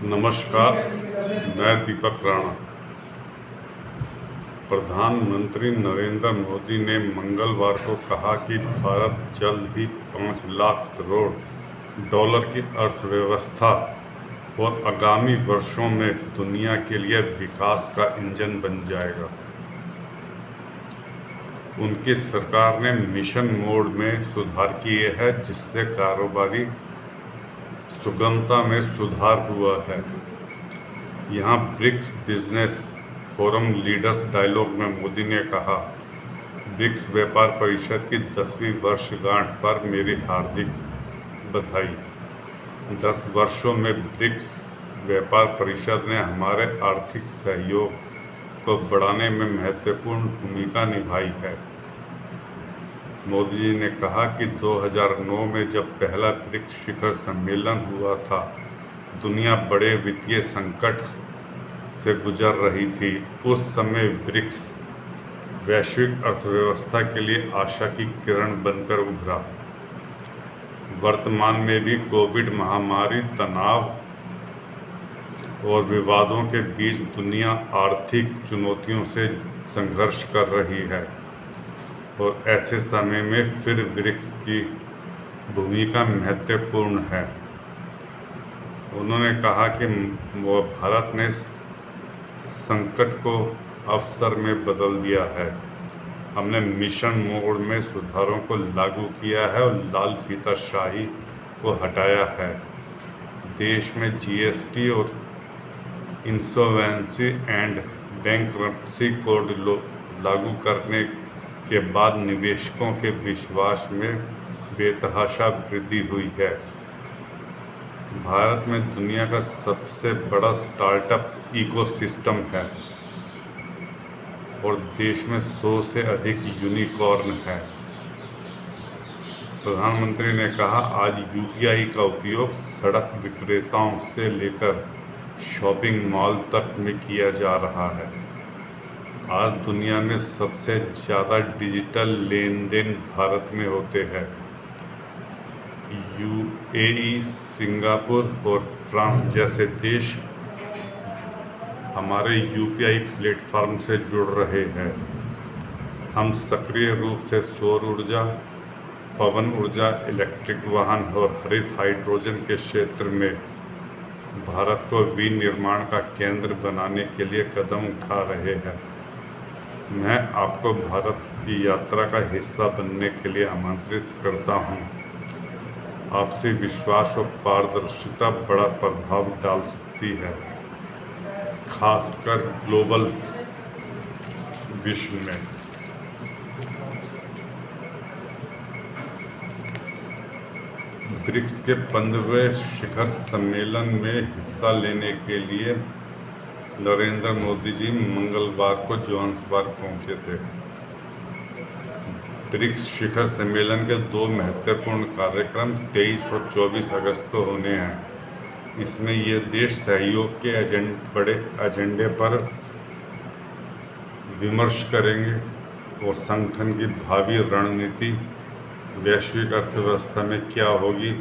नमस्कार, मैं दीपक राणा। प्रधानमंत्री नरेंद्र मोदी ने मंगलवार को कहा कि भारत जल्द ही 5 लाख करोड़ डॉलर की अर्थव्यवस्था और आगामी वर्षों में दुनिया के लिए विकास का इंजन बन जाएगा। उनकी सरकार ने मिशन मोड में सुधार किए हैं, जिससे कारोबारी सुगमता में सुधार हुआ है। यहाँ BRICS business forum leaders dialogue में मोदी ने कहा, ब्रिक्स व्यापार परिषद की 10वीं वर्षगांठ पर मेरी हार्दिक बधाई। 10 वर्षों में ब्रिक्स व्यापार परिषद ने हमारे आर्थिक सहयोग को बढ़ाने में महत्वपूर्ण भूमिका निभाई है। मोदी जी ने कहा कि 2009 में जब पहला ब्रिक्स शिखर सम्मेलन हुआ था, दुनिया बड़े वित्तीय संकट से गुजर रही थी। उस समय ब्रिक्स वैश्विक अर्थव्यवस्था के लिए आशा की किरण बनकर उभरा। वर्तमान में भी कोविड महामारी, तनाव और विवादों के बीच दुनिया आर्थिक चुनौतियों से संघर्ष कर रही है और ऐसे समय में फिर ब्रिक्स की भूमिका महत्वपूर्ण है। उन्होंने कहा कि भारत ने संकट को अवसर में बदल दिया है। हमने मिशन मोड में सुधारों को लागू किया है और लाल फीताशाही को हटाया है। देश में जीएसटी और इंसॉल्वेंसी एंड बैंक्रप्सी कोड लागू करने के बाद निवेशकों के विश्वास में बेतहाशा वृद्धि हुई है। भारत में दुनिया का सबसे बड़ा स्टार्टअप इकोसिस्टम है और देश में 100 से अधिक यूनिकॉर्न है। प्रधानमंत्री ने कहा, आज यूपीआई का उपयोग सड़क विक्रेताओं से लेकर शॉपिंग मॉल तक में किया जा रहा है। आज दुनिया में सबसे ज़्यादा डिजिटल लेन देन भारत में होते हैं। यूएई, सिंगापुर और फ्रांस जैसे देश हमारे यूपीआई प्लेटफॉर्म से जुड़ रहे हैं। हम सक्रिय रूप से सौर ऊर्जा, पवन ऊर्जा, इलेक्ट्रिक वाहन और हरित हाइड्रोजन के क्षेत्र में भारत को विनिर्माण का केंद्र बनाने के लिए कदम उठा रहे हैं। मैं आपको भारत की यात्रा का हिस्सा बनने के लिए आमंत्रित करता हूं। आपसी विश्वास और पारदर्शिता बड़ा प्रभाव डाल सकती है, खासकर ग्लोबल विश्व में। ब्रिक्स के 15वें शिखर सम्मेलन में हिस्सा लेने के लिए नरेंद्र मोदी जी मंगलवार को जोहान्सबर्ग पहुंचे थे। ब्रिक्स शिखर सम्मेलन के 2 महत्वपूर्ण कार्यक्रम 23 और 24 अगस्त को होने हैं। इसमें ये देश सहयोग के बड़े एजेंडे पर विमर्श करेंगे और संगठन की भावी रणनीति, वैश्विक अर्थव्यवस्था में क्या होगी,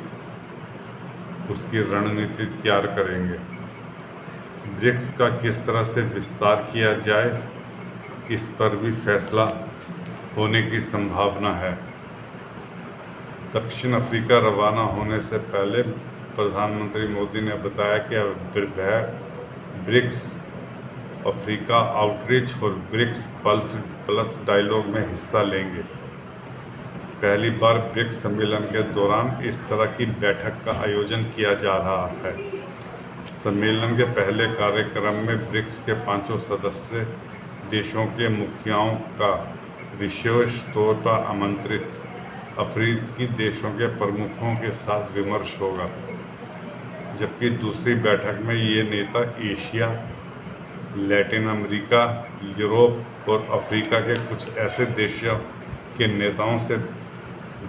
उसकी रणनीति तैयार करेंगे। ब्रिक्स का किस तरह से विस्तार किया जाए, इस पर भी फैसला होने की संभावना है। दक्षिण अफ्रीका रवाना होने से पहले प्रधानमंत्री मोदी ने बताया कि वह ब्रिक्स अफ्रीका आउटरीच और ब्रिक्स प्लस डायलॉग में हिस्सा लेंगे। पहली बार ब्रिक्स सम्मेलन के दौरान इस तरह की बैठक का आयोजन किया जा रहा है। सम्मेलन के पहले कार्यक्रम में ब्रिक्स के 5 सदस्य देशों के मुखियाओं का विशेष तौर पर आमंत्रित अफ्रीकी देशों के प्रमुखों के साथ विमर्श होगा, जबकि दूसरी बैठक में ये नेता एशिया, लैटिन अमेरिका, यूरोप और अफ्रीका के कुछ ऐसे देशों के नेताओं से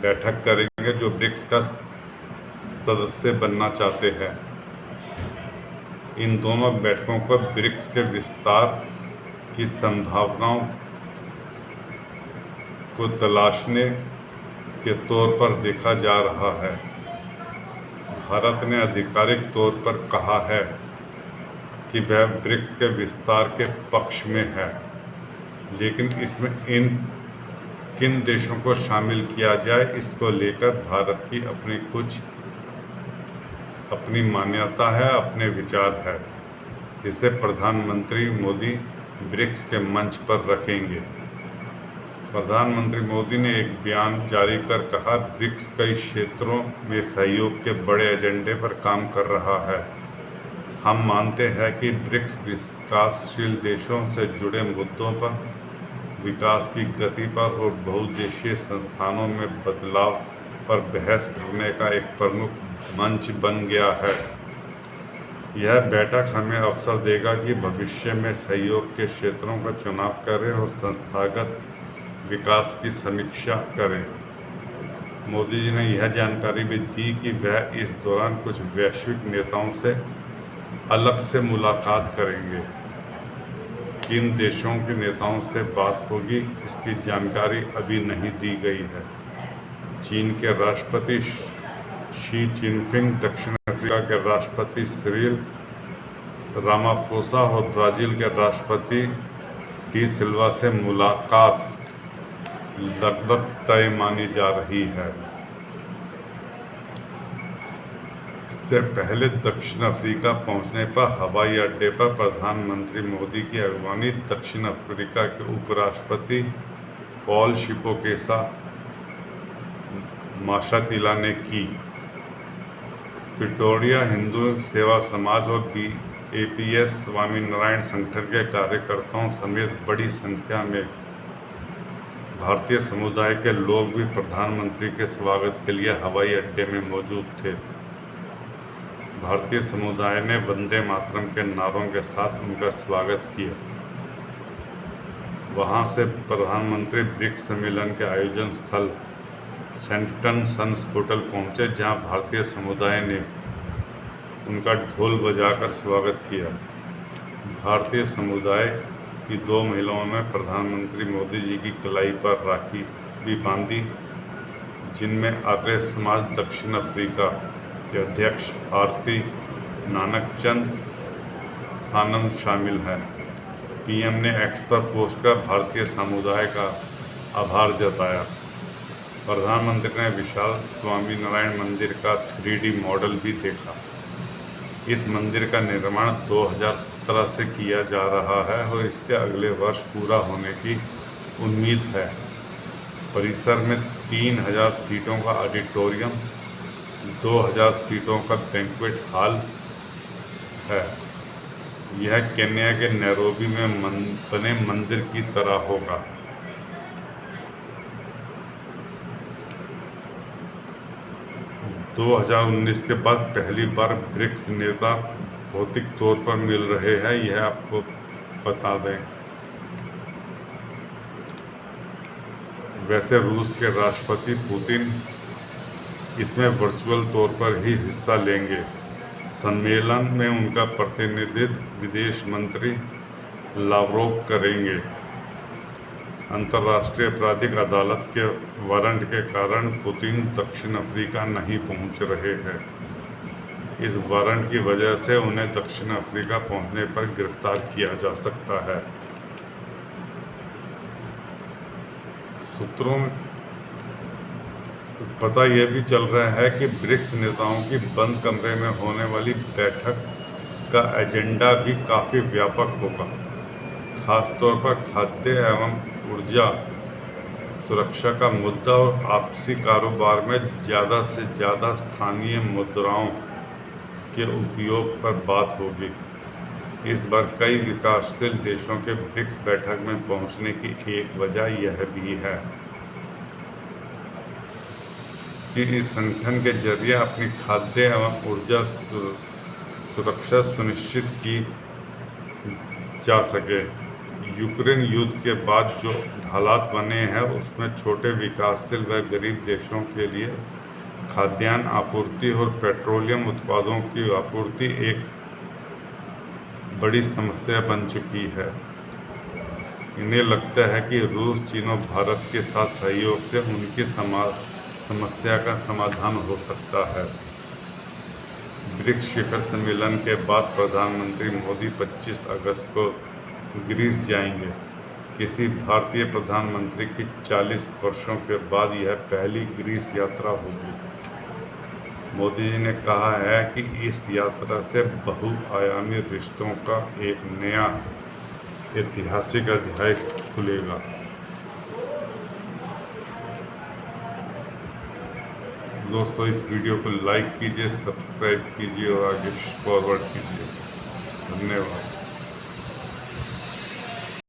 बैठक करेंगे जो ब्रिक्स का सदस्य बनना चाहते हैं। इन दोनों बैठकों को ब्रिक्स के विस्तार की संभावनाओं को तलाशने के तौर पर देखा जा रहा है। भारत ने आधिकारिक तौर पर कहा है कि वह ब्रिक्स के विस्तार के पक्ष में है, लेकिन इसमें किन देशों को शामिल किया जाए इसको लेकर भारत की अपनी मान्यता है, अपने विचार है, जिसे प्रधानमंत्री मोदी ब्रिक्स के मंच पर रखेंगे। प्रधानमंत्री मोदी ने एक बयान जारी कर कहा, ब्रिक्स कई क्षेत्रों में सहयोग के बड़े एजेंडे पर काम कर रहा है। हम मानते हैं कि ब्रिक्स विकासशील देशों से जुड़े मुद्दों पर, विकास की गति पर और बहुउद्देशीय संस्थानों में बदलाव पर बहस करने का एक प्रमुख मंच बन गया है। यह बैठक हमें अवसर देगा कि भविष्य में सहयोग के क्षेत्रों का चुनाव करें और संस्थागत विकास की समीक्षा करें। मोदी जी ने यह जानकारी भी दी कि वह इस दौरान कुछ वैश्विक नेताओं से अलग से मुलाकात करेंगे। किन देशों के नेताओं से बात होगी इसकी जानकारी अभी नहीं दी गई है। चीन के राष्ट्रपति शी जिनपिंग, दक्षिण अफ्रीका के राष्ट्रपति सिरिल रामाफोसा और ब्राज़ील के राष्ट्रपति डी सिल्वा से मुलाकात लगभग तय मानी जा रही है। इससे पहले दक्षिण अफ्रीका पहुंचने पर हवाई अड्डे पर प्रधानमंत्री मोदी की अगवानी दक्षिण अफ्रीका के उपराष्ट्रपति पॉल शिपोकेसा माशातिला ने की। प्रिटोरिया हिंदू सेवा समाज और APS स्वामीनारायण संगठन के कार्यकर्ताओं समेत बड़ी संख्या में भारतीय समुदाय के लोग भी प्रधानमंत्री के स्वागत के लिए हवाई अड्डे में मौजूद थे। भारतीय समुदाय ने वंदे मातरम के नारों के साथ उनका स्वागत किया। वहां से प्रधानमंत्री ब्रिक्स सम्मेलन के आयोजन स्थल सेंटन सन्स होटल पहुंचे, जहां भारतीय समुदाय ने उनका ढोल बजाकर स्वागत किया। भारतीय समुदाय की 2 महिलाओं ने प्रधानमंत्री मोदी जी की कलाई पर राखी भी बांधी, जिनमें आर्य समाज दक्षिण अफ्रीका के अध्यक्ष आरती नानकचंद सानम शामिल है। PM ने एक्स पर पोस्ट कर भारतीय समुदाय का आभार जताया। प्रधानमंत्री ने विशाल स्वामीनारायण मंदिर का 3D मॉडल भी देखा। इस मंदिर का निर्माण 2017 से किया जा रहा है और इसके अगले वर्ष पूरा होने की उम्मीद है। परिसर में 3000 सीटों का ऑडिटोरियम, 2000 सीटों का बैंक्वेट हॉल है। यह केन्या के नैरोबी में बने मंदिर की तरह होगा। दो 2019 के बाद पहली बार ब्रिक्स नेता भौतिक तौर पर मिल रहे हैं, यह आपको बता दें। वैसे रूस के राष्ट्रपति पुतिन इसमें वर्चुअल तौर पर ही हिस्सा लेंगे। सम्मेलन में उनका प्रतिनिधित्व विदेश मंत्री लावरोव करेंगे। अंतर्राष्ट्रीय आपराधिक अदालत के वारंट के कारण पुतिन दक्षिण अफ्रीका नहीं पहुंच रहे हैं। इस वारंट की वजह से उन्हें दक्षिण अफ्रीका पहुंचने पर गिरफ्तार किया जा सकता है। सूत्रों में पता यह भी चल रहा है कि ब्रिक्स नेताओं की बंद कमरे में होने वाली बैठक का एजेंडा भी काफ़ी व्यापक होगा। खासतौर पर खाद्य एवं ऊर्जा सुरक्षा का मुद्दा और आपसी कारोबार में ज़्यादा से ज़्यादा स्थानीय मुद्राओं के उपयोग पर बात होगी। इस बार कई विकासशील देशों के ब्रिक्स बैठक में पहुंचने की एक वजह यह भी है कि इस संगठन के जरिए अपनी खाद्य एवं ऊर्जा सुरक्षा सुनिश्चित की जा सके। यूक्रेन युद्ध के बाद जो हालात बने हैं उसमें छोटे विकासशील व गरीब देशों के लिए खाद्यान्न आपूर्ति और पेट्रोलियम उत्पादों की आपूर्ति एक बड़ी समस्या बन चुकी है। इन्हें लगता है कि रूस, चीन और भारत के साथ सहयोग से उनकी समस्या का समाधान हो सकता है। ब्रिक्स शिखर सम्मेलन के बाद प्रधानमंत्री मोदी 25 अगस्त को ग्रीस जाएंगे। किसी भारतीय प्रधानमंत्री की 40 वर्षों के बाद यह पहली ग्रीस यात्रा होगी। मोदी जी ने कहा है कि इस यात्रा से बहुआयामी रिश्तों का एक नया ऐतिहासिक अध्याय खुलेगा। दोस्तों, इस वीडियो को लाइक कीजिए, सब्सक्राइब कीजिए और आगे फॉरवर्ड कीजिए। धन्यवाद।